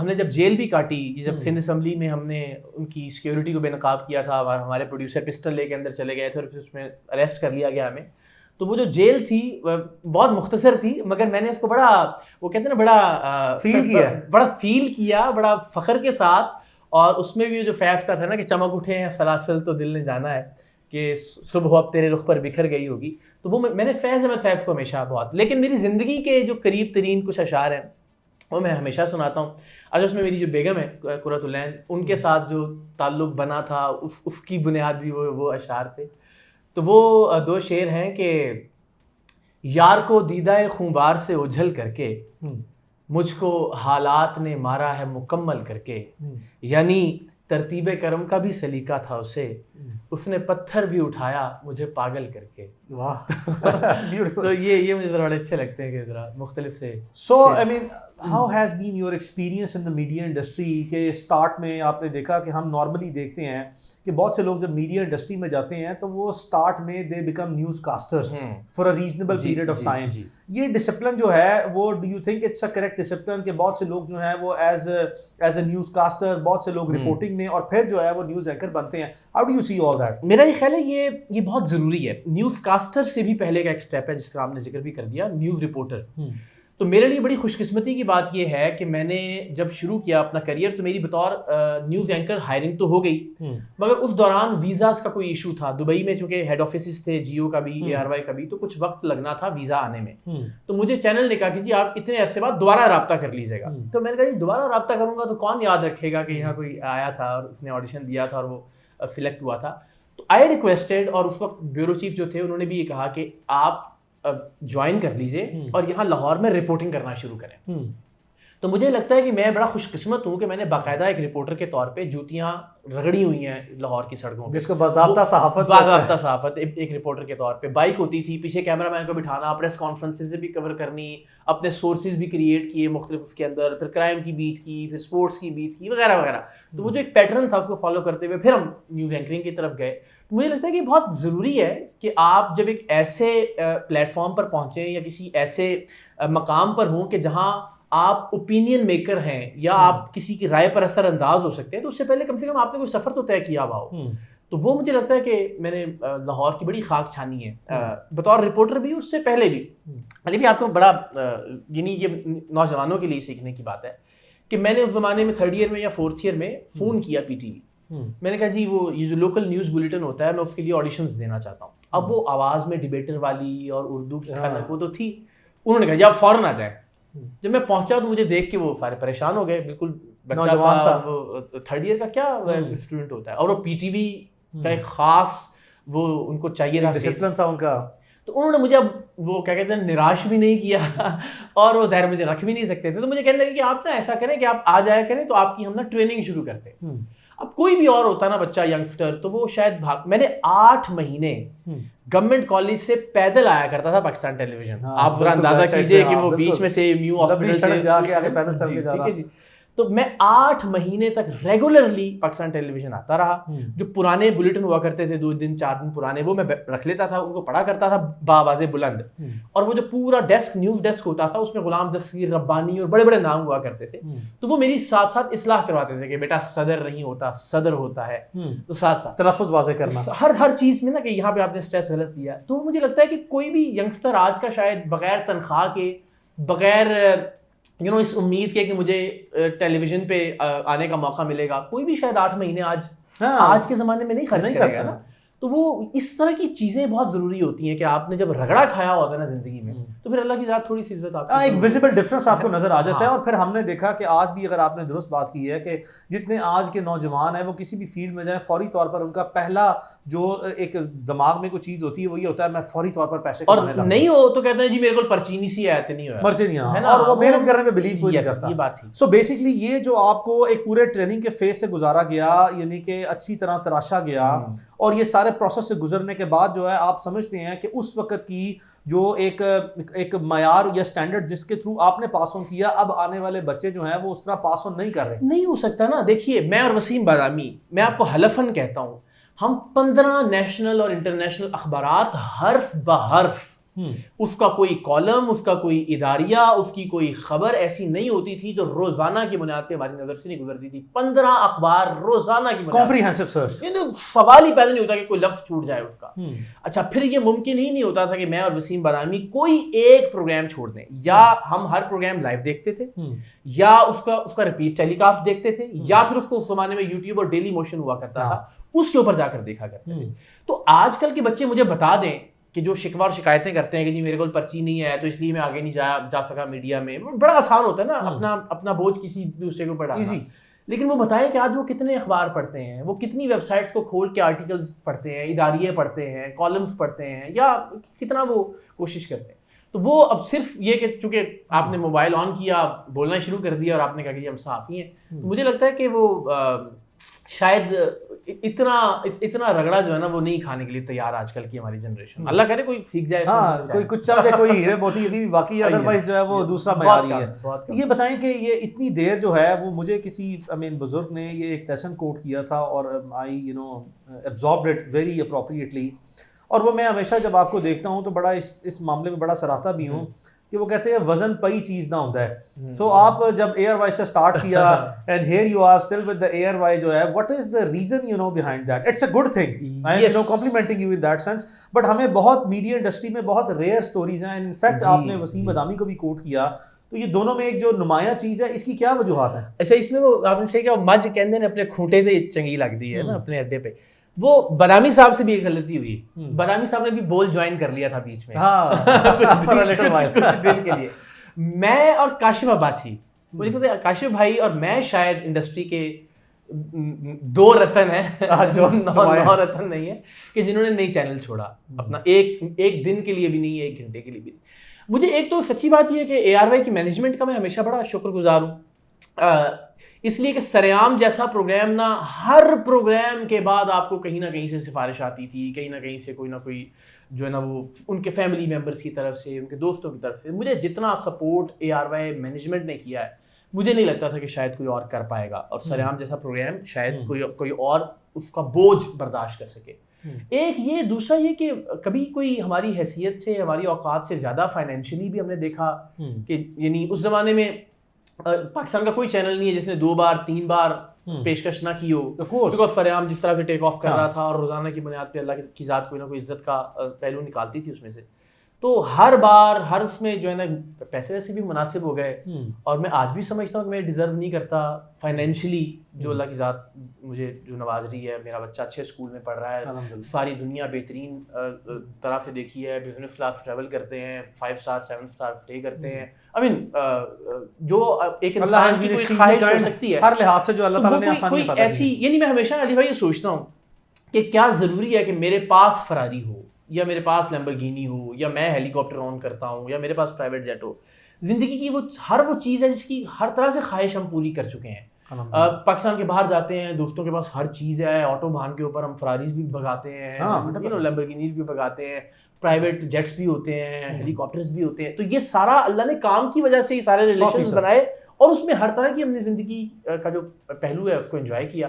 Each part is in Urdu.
ہم نے جب جیل بھی کاٹی، جب سندھ اسمبلی میں ہم نے ان کی سیکیورٹی کو بے نقاب کیا تھا، ہمارے پروڈیوسر پسٹل لے کے اندر چلے گئے تھے اور پھر اس میں اریسٹ کر لیا گیا ہمیں. تو وہ جو جیل تھی بہت مختصر تھی، مگر میں نے اس کو بڑا، وہ کہتے ہیں نا، بڑا فیل کیا، بڑا فخر کے ساتھ. اور اس میں بھی جو فیض کا تھا نا کہ چمک اٹھے ہیں سلاسل تو دل نے جانا ہے، کہ صبح اب تیرے رخ پر بکھر گئی ہوگی. تو وہ میں نے فیض احمد فیض کو ہمیشہ بہت، لیکن میری زندگی کے جو قریب ترین کچھ اشعار ہیں وہ میں ہمیشہ سناتا ہوں. آج اس میں میری جو بیگم ہے قرۃ العین، ان کے ساتھ جو تعلق بنا تھا اس کی بنیاد بھی وہ اشعار تھے. تو وہ 2 شعر ہیں کہ یار کو دیدہ خونبار سے اجھل کر کے مجھ کو حالات نے مارا ہے مکمل کر کے، یعنی ترتیب کرم کا بھی سلیقہ تھا اسے، اس نے پتھر بھی اٹھایا مجھے پاگل کر کے. واہ تو یہ مجھے ذرا بڑے اچھے لگتے ہیں کہ ذرا مختلف سے. So I mean how has been your experience in the media industry? کہ اسٹارٹ میں آپ نے دیکھا کہ ہم نارملی دیکھتے ہیں کہ بہت سے لوگ جب میڈیا انڈسٹری میں جاتے ہیں تو وہ اسٹارٹ میں they become newscasters for a reasonable period of time. یہ ڈسپلن جو ہے وہ do you think it's a correct discipline کہ بہت سے لوگ جو ہیں وہ ایز اے نیوز کاسٹر، بہت سے لوگ رپورٹنگ میں، اور پھر جو ہے وہ نیوز اینکر بنتے ہیں؟ How do you see all that? میرا یہ خیال ہے یہ بہت ضروری ہے. نیوز کاسٹر سے بھی پہلے کا ایک اسٹیپ ہے جس کا آپ نے ذکر بھی کر دیا، نیوز رپورٹر. تو میرے لیے بڑی خوش قسمتی کی بات یہ ہے کہ میں نے جب شروع کیا اپنا کریئر تو میری بطور نیوز اینکر ہائرنگ تو ہو گئی، مگر اس دوران ویزاز کا کوئی ایشو تھا. دبئی میں چونکہ ہیڈ آفیسز تھے جیو کا بھی، اے آر وائی کا بھی، تو کچھ وقت لگنا تھا ویزا آنے میں. تو مجھے چینل نے کہا کہ جی آپ اتنے عرصے بعد دوبارہ رابطہ کر لیجیے گا. تو میں نے کہا جی دوبارہ رابطہ کروں گا تو کون یاد رکھے گا کہ یہاں کوئی آیا تھا اور اس نے آڈیشن دیا تھا اور وہ سلیکٹ ہوا تھا. تو آئی ریکویسٹڈ، اور اس وقت بیورو چیف جو تھے انہوں نے بھی یہ کہا کہ آپ جوائن کر لیجئے اور یہاں لاہور میں رپورٹنگ کرنا شروع کریں. تو مجھے لگتا ہے کہ میں بڑا خوش قسمت ہوں کہ میں نے باقاعدہ ایک رپورٹر کے طور پہ جوتیاں رگڑی ہوئی ہیں لاہور کی سڑکوں پہ، جس کو باضابطہ صحافت ایک رپورٹر کے طور پہ. بائک ہوتی تھی، پیچھے کیمرہ مین کو بٹھانا، پریس کانفرنسز بھی کور کرنی، اپنے سورسز بھی کریٹ کیے مختلف اس کے اندر، پھر کرائم کی بیٹ کی، پھر اسپورٹس کی بیٹ کی، وغیرہ وغیرہ. تو وہ جو ایک پیٹرن تھا اس کو فالو کرتے ہوئے پھر ہم نیوز اینکرنگ کی طرف گئے. مجھے لگتا ہے کہ بہت ضروری ہے کہ آپ جب ایک ایسے پلیٹ فارم پر پہنچیں یا کسی ایسے مقام پر ہوں کہ جہاں آپ اوپینین میکر ہیں یا آپ کسی کی رائے پر اثر انداز ہو سکتے ہیں، تو اس سے پہلے کم سے کم آپ نے کوئی سفر تو طے کیا ہوا ہو. تو وہ مجھے لگتا ہے کہ میں نے لاہور کی بڑی خاک چھانی ہے بطور رپورٹر بھی، اس سے پہلے بھی. علی بھی آپ کو بڑا یعنی یہ نوجوانوں کے لیے سیکھنے کی بات ہے کہ میں نے اس زمانے میں 3rd ایئر میں یا 4th ایئر میں فون کیا پی ٹی وی. میں نے کہا جی وہ یہ جو لوکل نیوز بلیٹن ہوتا ہے میں اس کے لیے آڈیشنز دینا چاہتا ہوں. اب وہ آواز میں ڈبیٹر والی اور اردو کی کھنک وہ تو تھی. انہوں نے کہا جی آپ فوراً آ جائیں. جب میں پہنچا تو مجھے دیکھ کے وہ سارے پریشان ہو گئے، بالکل بچہ سا، وہ 3rd ایئر کا کیا اسٹوڈنٹ ہوتا ہے، اور وہ پی ٹی وی کا ایک خاص وہ ان کو چاہیے تھا، ڈسپلن تھا ان کا. تو انہوں نے مجھے اب وہ کیا کہتے ہیں نراش بھی نہیں کیا اور وہ ظاہر مجھے رکھ بھی نہیں سکتے تھے. تو مجھے کہنے لگے کہ آپ نا ایسا کریں کہ آپ آ جایا کریں تو آپ کی ہم نا ٹریننگ شروع کرتے ہیں. اب کوئی بھی اور ہوتا نا بچہ ینگسٹر تو وہ شاید بھاگ. میں نے 8 مہینے گورنمنٹ کالج سے پیدل آیا کرتا تھا پاکستان ٹیلی ویژن. آپ ذرا اندازہ کیجئے کہ وہ بیچ میں سے نیو ہاسپٹل سے جا کے آگے پیدل چل کے جا رہا. تو میں 8 مہینے تک ریگولرلی پاکستان ٹیلی ویژن آتا رہا. جو پرانے بلیٹن ہوا کرتے تھے 2 دن 4 دن پرانے، وہ میں رکھ لیتا تھا، ان کو پڑھا کرتا تھا باواز بلند. اور وہ جو پورا ڈیسک نیوز ڈیسک ہوتا تھا اس میں غلام دستگیر ربانی اور بڑے بڑے نام ہوا کرتے تھے. تو وہ میری ساتھ ساتھ اصلاح کرواتے تھے کہ بیٹا صدر نہیں ہوتا صدر ہوتا ہے. تو ساتھ ساتھ تلفظ واضح کرنا ہر چیز میں نا کہ یہاں پہ آپ نے اسٹریس غلط دیا. تو مجھے لگتا ہے کہ کوئی بھی ینگسٹر آج کا شاید بغیر تنخواہ کے، بغیر اس امید کے کہ مجھے ٹیلی ویژن پہ آنے کا موقع ملے گا، کوئی بھی شاید 8 مہینے آج کے زمانے میں نہیں خرچ کرے گا نا. تو وہ اس طرح کی چیزیں بہت ضروری ہوتی ہیں کہ آپ نے جب رگڑا کھایا ہوتا ہے نا زندگی میں تو پھر اللہ کی ذات تھوڑی سی عزت آپ کو ایک ویزیبل ڈفرنس آپ کو نظر آ جاتا ہے. اور پھر ہم نے دیکھا کہ آج بھی اگر آپ نے درست بات کی ہے کہ جتنے آج کے نوجوان ہیں وہ کسی بھی فیلڈ میں جائیں فوری طور پر ان کا پہلا جو ایک دماغ میں کوئی چیز ہوتی ہے وہ یہ ہوتا ہے میں فوری طور پر پیسے کمانے لگا. اور نہیں ہو تو کہتے ہیں جی میرے کو پرچی نہیں سی آتے نہیں ہوا مرضی نہیں اور وہ محنت کرنے میں بلیو کوئی نہیں کرتا. یہ بات تھی. سو بیسکلی یہ جو آپ کو ایک پورے ٹریننگ کے فیز سے گزارا گیا، یعنی کہ اچھی طرح تراشا گیا اور یہ سارے پروسیس سے گزرنے کے بعد جو ہے آپ سمجھتے ہیں کہ اس وقت کی جو ایک معیار یا سٹینڈرڈ جس کے تھرو آپ نے پاس آن کیا، اب آنے والے بچے جو ہیں وہ اس طرح پاس آن نہیں کر رہے. نہیں ہو سکتا نا. دیکھیے میں اور وسیم بادامی، میں آپ کو حلفاً کہتا ہوں، ہم 15 نیشنل اور انٹرنیشنل اخبارات حرف بحرف اس کا کوئی کالم، اس کا کوئی اداریہ، اس کی کوئی خبر ایسی نہیں ہوتی تھی جو روزانہ کی بنیاد پہ ہماری نظر سے نہیں گزرتی تھی. 15 اخبار روزانہ کی بنیاد کمپریہنسو سرچ، سوال ہی پیدا نہیں ہوتا کہ کوئی لفظ چھوٹ جائے اس کا. اچھا پھر یہ ممکن ہی نہیں ہوتا تھا کہ میں اور وسیم بادامی کوئی ایک پروگرام چھوڑ دیں. یا ہم ہر پروگرام لائیو دیکھتے تھے، یا اس کا ریپیٹ ٹیلی کاسٹ دیکھتے تھے، یا پھر اس کو اس زمانے میں یوٹیوب اور ڈیلی موشن ہوا کرتا تھا اس کے اوپر جا کر دیکھا کرتے تھے. تو آج کل کے بچے مجھے بتا دیں کہ جو شکوہ اور شکایتیں کرتے ہیں کہ جی میرے کو پرچی نہیں ہے تو اس لیے میں آگے نہیں جا سکا میڈیا میں، بڑا آسان ہوتا ہے نا اپنا بوجھ کسی دوسرے کے اوپر ڈالنا. لیکن وہ بتائیں کہ آج وہ کتنے اخبار پڑھتے ہیں، وہ کتنی ویب سائٹس کو کھول کے آرٹیکلز پڑھتے ہیں، اداریے پڑھتے ہیں، کالمز پڑھتے ہیں، یا کتنا وہ کوشش کرتے ہیں. تو وہ اب صرف یہ کہ چونکہ آپ نے موبائل آن کیا، بولنا شروع کر دیا اور آپ نے کہا کہ ہم صحافی ہیں، مجھے لگتا ہے کہ وہ شاید اتنا رگڑا جو ہے نا وہ نہیں کھانے کے لیے تیار آج کل کی ہماری جنریشن. اللہ کرے کوئی سیکھ جائے، کوئی کچھ چاہے، کوئی ہیرے موتی ابھی بھی باقی، ادروائز جو ہے وہ دوسرا معیاری ہے. یہ بتائیں کہ یہ اتنی دیر جو ہے وہ مجھے کسی بزرگ نے یہ ایک لیسن کوٹ کیا تھا اور آئی absorbed it very appropriately. اور وہ میں ہمیشہ جب آپ کو دیکھتا ہوں تو بڑا اس معاملے میں بڑا سراہتا بھی ہوں کہ وہ کہتے ہیں وزن پئی چیز نہ ہوتا ہے. سو آپ جب اے آر وائی سے اسٹارٹ کیا and here you are still with the A R Y جو ہے، what is the reason behind that? It's a good thing, I am complimenting you in that sense. But ہمیں بہت میڈیا انڈسٹری میں بہت ریئر اسٹوریز ہیں. ان فیکٹ آپ نے وسیم بادامی کو بھی کوٹ کیا، تو یہ دونوں میں ایک جو نمایاں چیز ہے، اس کی کیا وجوہات ہیں؟ اچھا اس میں وہ آپ نے صحیح کہا، مجھ کہندے نے اپنے کھوٹے سے چنگی لگ دی ہے نا اپنے اڈے پہ. وہ بادامی صاحب سے بھی ایک غلطی ہوئی، بادامی صاحب نے بھی بول جوائن کر لیا تھا بیچ میں کچھ دن کے لیے. میں اور کاشف عباسی، مجھے پتہ ہے کاشف بھائی اور میں شاید انڈسٹری کے 2 رتن ہیں جو 9 رتن نہیں ہے کہ جنہوں نے نہیں چینل چھوڑا اپنا، ایک دن کے لیے بھی نہیں، 1 گھنٹے کے لیے بھی نہیں. مجھے ایک تو سچی بات یہ ہے کہ اے آر وائی کی مینجمنٹ کا میں ہمیشہ بڑا شکر گزار ہوں، اس لیے کہ سریعام جیسا پروگرام نا، ہر پروگرام کے بعد آپ کو کہیں نہ کہیں سے سفارش آتی تھی، کہیں نہ کہیں سے کوئی نہ کوئی جو ہے نا وہ ان کے فیملی ممبرس کی طرف سے، ان کے دوستوں کی طرف سے. مجھے جتنا support A R Y management نے کیا ہے، مجھے نہیں لگتا تھا کہ شاید کوئی اور کر پائے گا، اور سریعام جیسا پروگرام شاید کوئی اور اس کا بوجھ برداشت کر سکے. ایک یہ، دوسرا یہ کہ کبھی کوئی ہماری حیثیت سے، ہماری اوقات سے زیادہ فائنینشلی بھی ہم نے دیکھا کہ یعنی اس زمانے میں پاکستان کا کوئی چینل نہیں ہے جس نے 2 بار 3 بار پیشکش نہ کی ہو، بیکاز سریعام جس طرح سے ٹیک آف کر رہا تھا اور روزانہ کی بنیاد پہ اللہ کی ذات کوئی نہ کوئی عزت کا پہلو نکالتی تھی اس میں سے. تو ہر بار ہر اس میں جو ہے نا پیسے ویسے بھی مناسب ہو گئے، اور میں آج بھی سمجھتا ہوں کہ میں ڈیزرو نہیں کرتا فائنینشلی جو اللہ کی ذات مجھے جو نواز رہی ہے. میرا بچہ اچھے اسکول میں پڑھ رہا ہے، ساری دنیا بہترین طرح سے دیکھی ہے، بزنس کلاس ٹریول کرتے ہیں، 5 اسٹار 7 اسٹار اسٹے کرتے ہیں. آئی مین جو ایک انسان کی کوئی خواہش ہو سکتی ہے ہر لحاظ سے جو اللہ تعالیٰ نے آسانی پیدا کی ایسی. یعنی میں ہمیشہ علی بھائی یہ سوچتا ہوں کہ کیا ضروری ہے کہ میرے پاس فراری ہو، یا میرے پاس لیمبرگینی ہو، یا میں ہیلی کاپٹر آن کرتا ہوں، یا میرے پاس پرائیویٹ جیٹ ہو. زندگی کی وہ ہر وہ چیز ہے جس کی ہر طرح سے خواہش ہم پوری کر چکے ہیں. پاکستان کے باہر جاتے ہیں، دوستوں کے پاس ہر چیز ہے، آٹو بھان کے اوپر ہم فراریز بھی بھگاتے ہیں، لیمبرگینیز بھی بھگاتے ہیں، پرائیویٹ جیٹس بھی ہوتے ہیں، ہیلی کاپٹرز بھی ہوتے ہیں. تو یہ سارا اللہ نے کام کی وجہ سے یہ سارے ریلیشنز بنائے، اور اس میں ہر طرح کی ہم نے زندگی کا جو پہلو ہے اس کو انجوائے کیا.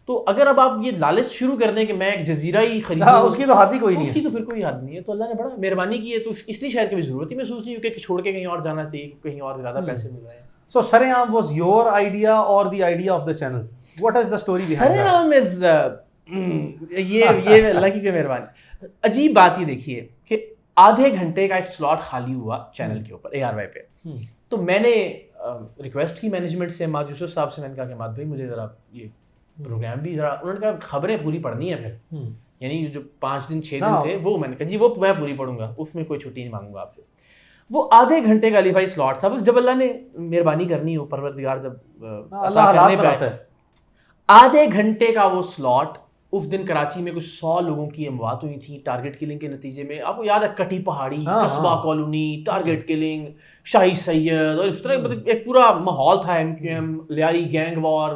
تو اگر اب آپ یہ لالچ شروع کر دیں کہ میں ایک جزیرہ ہی خریدوں، اس کی تو حد ہی کوئی نہیں ہے، اس کی تو پھر کوئی حد نہیں ہے. تو اللہ نے بڑا مہربانی کی ہے، تو اس لیے شاید کبھی ضرورت ہی محسوس نہیں ہوئی کہ چھوڑ کے کہیں اور جانا چاہیے، کہیں اور زیادہ پیسے مل رہے ہیں. So Saream was your idea or the idea of the channel? What is the story behind that? Saream is یہ اللہ کی مہربانی. عجیب بات یہ دیکھیے کہ آدھے گھنٹے کا ایک سلاٹ خالی ہوا چینل کے اوپر اے آر وائی پہ. تو میں نے ریکویسٹ کی مینجمنٹ سے، ماد یوسف صاحب سے، میں نے کہا کہ ماد بھائی مجھے ذرا یہ پروگرام بھی ذرا، انہوں نے کہا خبریں پوری پڑھنی ہے پھر، یعنی جو 5 دن 6 دن تھے وہ میں نے کہا جی وہ میں پوری پڑھوں گا، اس میں کوئی چھٹی نہیں مانگوں گا آپ سے. وہ آدھے گھنٹے کا علی بھائی سلاٹ تھا، بس جب اللہ نے مہربانی کرنی ہو، پروردگار جب عطا کرنے پہ، آدھے گھنٹے کا وہ سلاٹ. اس دن کراچی میں کچھ 100 لوگوں کی اموات ہوئی تھی ٹارگٹ کلنگ کے نتیجے میں. آپ کو یاد ہے کٹی پہاڑی، قصبہ کالونی، ٹارگٹ کلنگ، شاہی سید، اور اس طرح ایک پورا ماحول تھا MQM لیاری گینگ وار.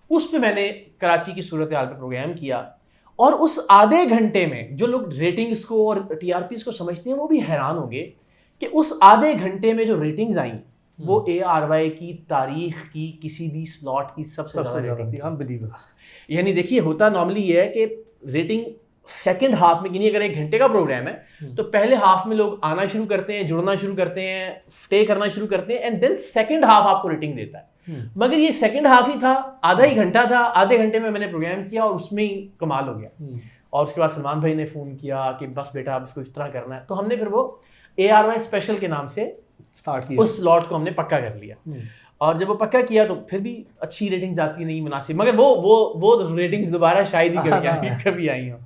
اس پہ میں نے کراچی کی صورتحال پہ پروگرام کیا، اور اس آدھے گھنٹے میں جو لوگ ریٹنگز کو اور TRPs کو سمجھتے ہیں وہ بھی حیران ہوں گے کہ اس آدھے گھنٹے میں جو ریٹنگز آئیں وہ اے آر وائی کی تاریخ کی کسی بھی سلاٹ کی سب سے زیادہ تھی. unbelievable. یعنی دیکھیے ہوتا نارملی یہ ہے کہ ریٹنگ سیکنڈ ہاف میں یعنی اگر 1 گھنٹے کا پروگرام ہے تو پہلے ہاف میں لوگ آنا شروع کرتے ہیں, جڑنا شروع کرتے ہیں, اسٹے کرنا شروع کرتے ہیں, اینڈ دین سیکنڈ ہاف آپ کو ریٹنگ دیتا ہے. مگر یہ سیکنڈ ہاف ہی تھا, آدھا ہی گھنٹہ تھا, آدھے گھنٹے میں نے پروگرام کیا اور اس میں ہی کمال ہو گیا. اور اس کے بعد سلمان بھائی نے فون کیا کہ بس بیٹا اب اس کو اس طرح کرنا ہے, تو ہم نے پھر وہ ARY اسپیشل کے نام سے اسٹارٹ کیا, اس سلاٹ کو ہم نے پکا کر لیا. اور جب وہ پکا کیا تو پھر بھی اچھی ریٹنگز آتی نہیں مناسب, مگر وہ ریٹنگز دوبارہ شاید ہی کبھی آئی ہوں.